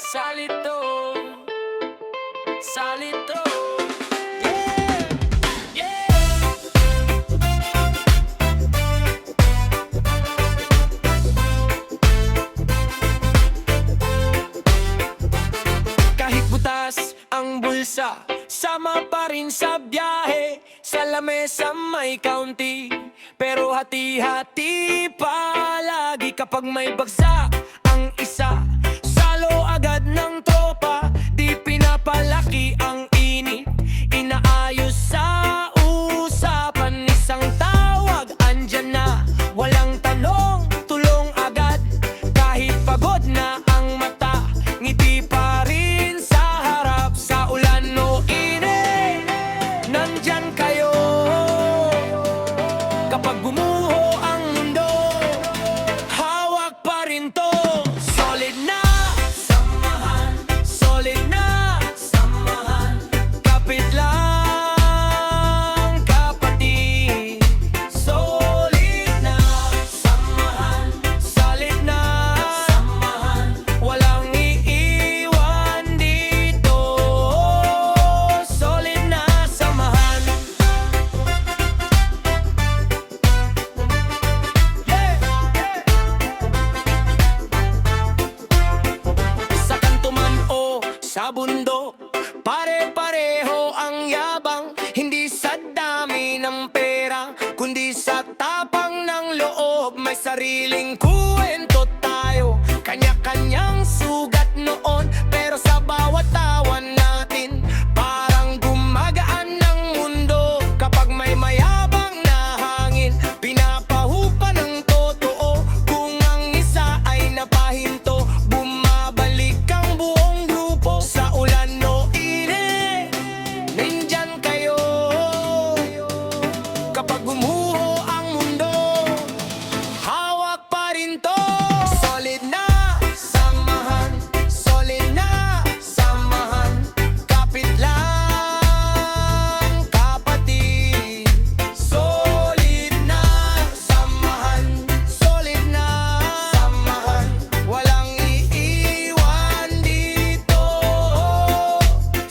Salito, salito, yeah, yeah. Kahit butas ang bulsa, sama pa rin sa biyahe. Sa lamesa may kaunti, pero hati-hati palagi. Kapag may bagsak ang isa, salo agad ng tropa. Di pinapalaki ang init, inaayos sa usapan. Isang tawag, andyan na, walang tanong, tulong agad. Kahit pagod na ang mata, ngiti pa rin sa harap. Sa ulan o init, nandyan kayo. Kapag gumuho ang mundo, hawak pa rin to. Solid na samahan, solid na samahan. Kapit lang kapatid. Solid na samahan, solid na samahan. Walang iiwan dito. Solid na samahan. Sa kanto man o sa bundok, pare-pareho ang yabang. Hindi sa dami ng pera, kundi sa tapang ng loob. May sariling kwento tayo, kanya-kanyang sugat noon. Pero sa bawat tawan natin, parang gumagaan ng mundo. Kapag may mayabang na hangin, pinapahupa ng totoo. Kung ang isa ay napahinto, bumabalik ang buong grupo. Sa ulan o init, nandyan kayo. Kapag gumuho ang mundo, hawak pa rin to. Solid na samahan, solid na samahan. Kapit lang kapatid. Solid na samahan, solid na samahan. Walang iiwan dito.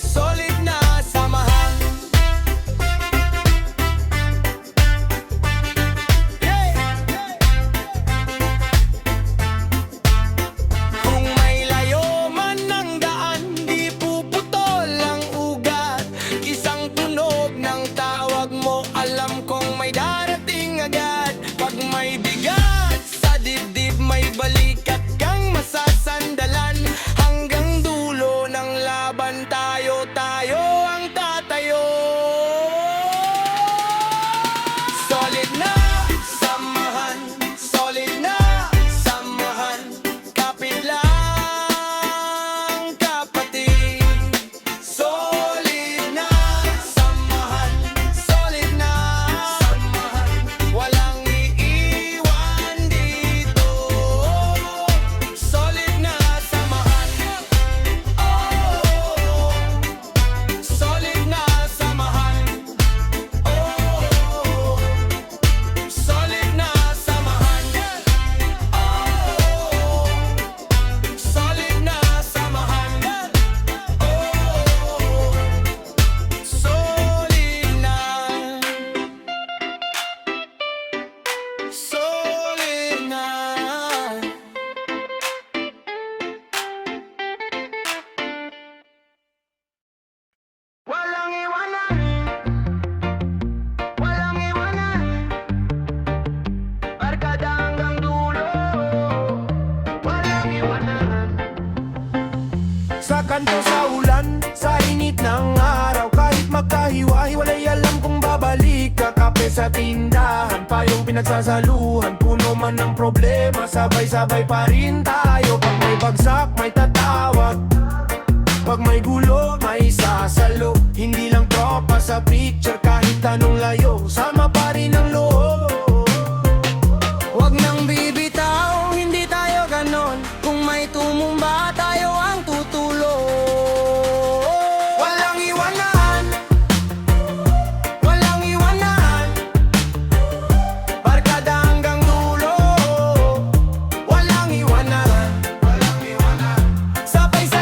Solid na samahan. Kung may layo man ng daan, di puputol ang ugat. Isang tunog ng tawag mo, alam kong may darating agad. Pag may bigat sa dibdib, may balikat kang masasandalan. Hanggang dulo ng laban, tayo ang tatayo. Solid na samahan, solid na samahan. Kapit lang kapatid. Solid na samahan, solid na samahan. Walang iiwan dito. Solid na samahan. Oh, solid na samahan. Oh, solid na samahan. Oh, solid na samahan. Oh, solid na. Solid na. Walang iwanan, walang iwanan. Barkada hanggang dulo, walang iwanan. Sa kanto, sa ulan, sa init ng araw. Kahit magkahiwa-hiwalay, alam kong babalik ka. Kape sa tindahan, payong pinagsasaluhan. Puno man ng problema, sabay-sabay pa rin tayo. Pag may bagsak, may tatawag. Pag may gulo, may sasalo. Hindi lang tropa sa picture, kahit anong layo, sama pa rin ang loob. Huwag nang bibitaw, hindi tayo ganon. Kung may tumumba, tayo ang tutulong. Walang iwanan, walang iwanan. Barkada hanggang dulo, walang iwanan. Sabay sa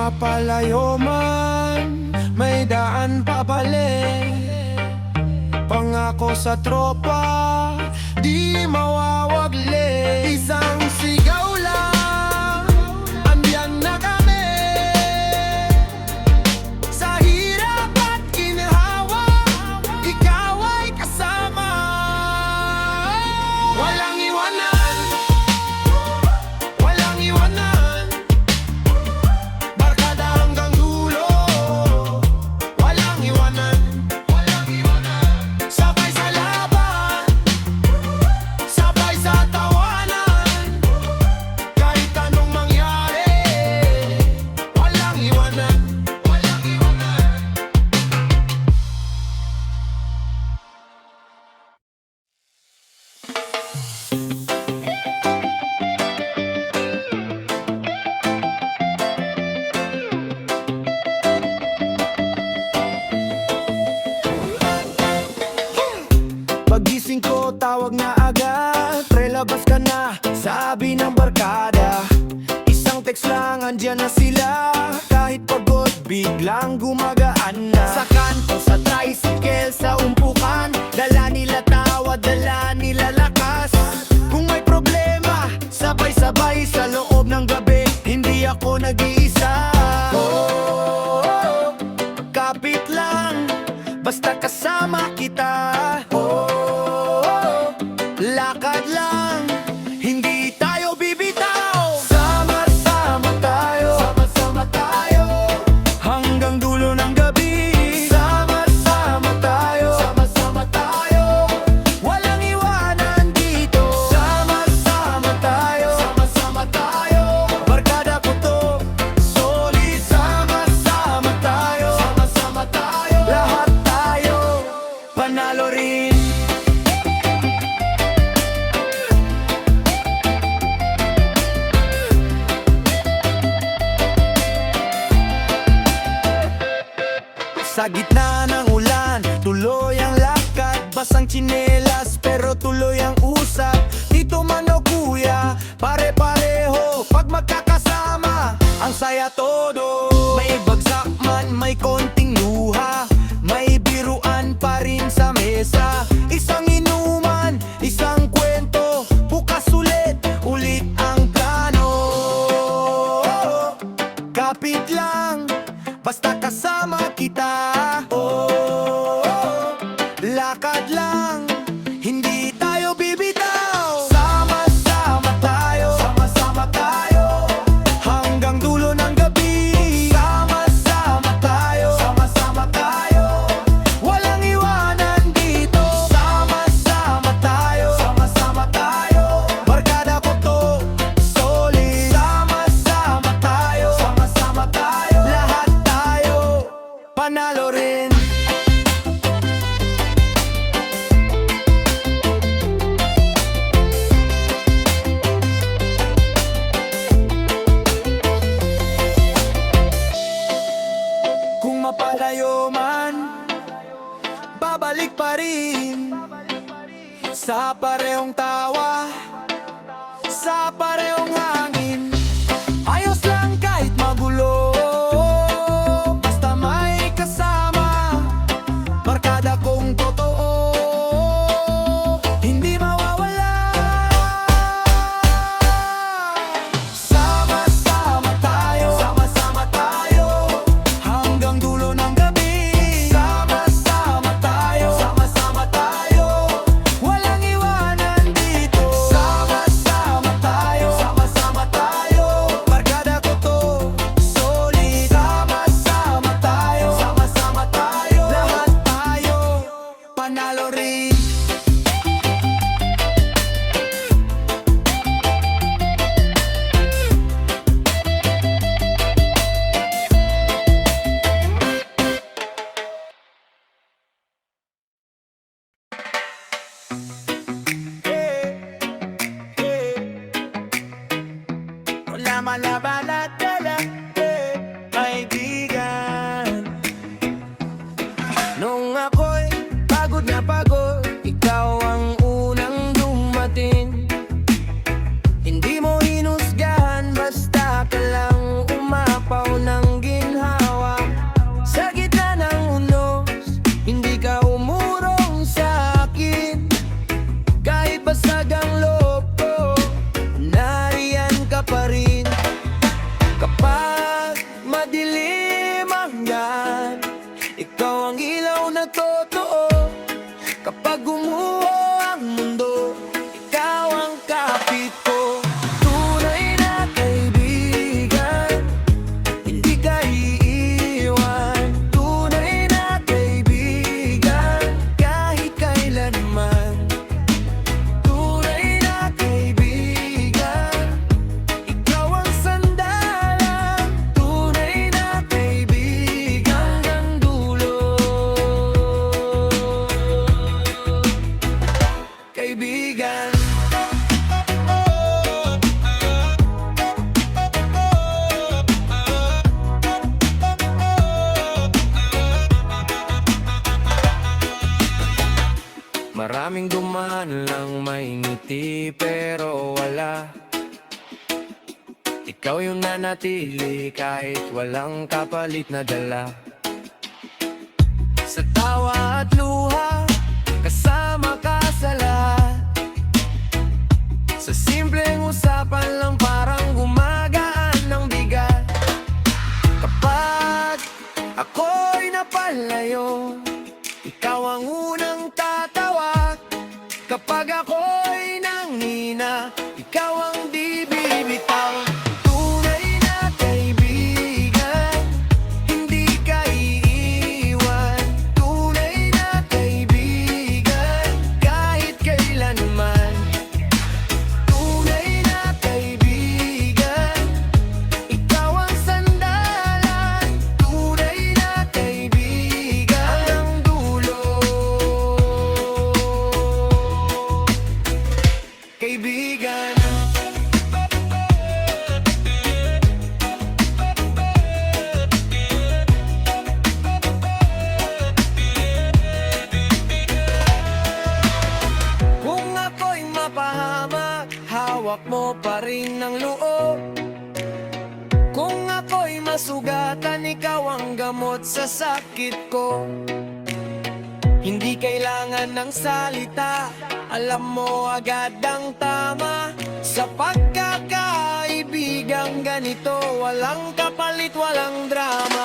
mapalayo man, may daan pabalik. Pangako sa tropa, di mawawagli. Isang sigaw lang, andyan na kami. Sa hirap at ginhawa, ikaw ay kasama. Walang iwanan, walang iwanan. Barkada hanggang dulo, walang iwanan. Sabay sa laban, sabay sa tawanan. Kahit anong mangyari, walang iwanan. Pagising ko, tawag na agad. Pre, labas ka na, sabi ng barkada. Isang text lang, andyan na sila. Kahit pagod, biglang gumagaan na. Sa kanto, sa tricycle, sa umpukan. Dala nila tawa, dala nila lakas. Kung may problema, sabay-sabay sa loob ng gabi. Hindi ako nag-iisa. Oh, kapit lang, basta kasama kita. Lakad lang, hindi tayo bibitaw. Sama-sama tayo, sama-sama tayo, hanggang dulo ng gabi. Sama-sama tayo, sama-sama tayo, walang iwanan dito. Sama-sama tayo, sama-sama tayo, barkada ko to, solid. Sama-sama tayo, sama-sama tayo, lahat tayo, panalo rin. Sa gitna ng ulan, tuloy ang lakad. Basang tsinelas, pero tuloy ang usap. Tito man o kuya, pare-pareho. Pag magkakasama, ang saya todo. May bagsak man, may konting luha. May biruan pa rin sa mesa. Isang inuman, isang kwento. Bukas ulit, ulit ang plano. Kapit lang, basta kasama kita. Oh, lakad lang, hindi tayo bibitaw. Sama-sama tayo, sama-sama tayo, hanggang dulo ng gabi. Sama-sama tayo, sama-sama tayo, walang iwanan dito. Sama-sama tayo, sama-sama tayo, barkada ko to, solid. Sama-sama tayo, sama-sama tayo, lahat tayo, panalo rin. Kung mapalayo man, babalik pa rin. Sa parehong tawa, sa parehong hangin. Ayos lang kahit magulo, basta may kasama. Barkada kong totoo, hindi mawawala. Sama-sama tayo, sama-sama tayo, hanggang dulo ng gabi. Sama-sama tayo, sama-sama tayo, walang iwanan dito. Sama-sama tayo, sama-sama tayo, barkada ko to, solid. Sama-sama tayo, sama-sama tayo, lahat tayo, panalo rin. Wala malaban at dala, kaibigan. Nung ako'y pagod na pagod, ikaw ang unang dumating. Hindi mo hinusgahan, basta ka lang umapaw ng madilim hanggan ikaw ang ilaw na totoo. Kapag gumuho ang mundo, ikaw ang kapit ko. Tunay na kaibigan, hindi ka iiwan. Tunay na kaibigan, kahit kailanman. Tunay na kaibigan, ikaw ang sandalan. Tunay na kaibigan hanggang dulo. Kaibigan, maraming dumaan lang may ngiti pero wala. Ikaw yung nanatili kahit walang kapalit na dala. Sa tawa at luha, kasama ka sa lahat. Sa simpleng usapan lang parang gumagaan ng bigat. Kapag ako'y napalayo, ikaw ang unang tatawag. Kapag ako'y nanghina, ikaw ang di bibitaw. Tunay na kaibigan, hindi ka iiwan. Tunay na kaibigan, kahit kailanman. Tunay na kaibigan, ikaw ang sandalan. Tunay na kaibigan hanggang dulo. Kaibigan, kung ako'y mapahamak, hawak mo pa rin ang loob. Kung ako'y masugatan, ikaw ang gamot sa sakit ko. Hindi kailangan ng salita, alam mo agad ang tama. Sa pagkakaibigang ganito, walang kapalit, walang drama.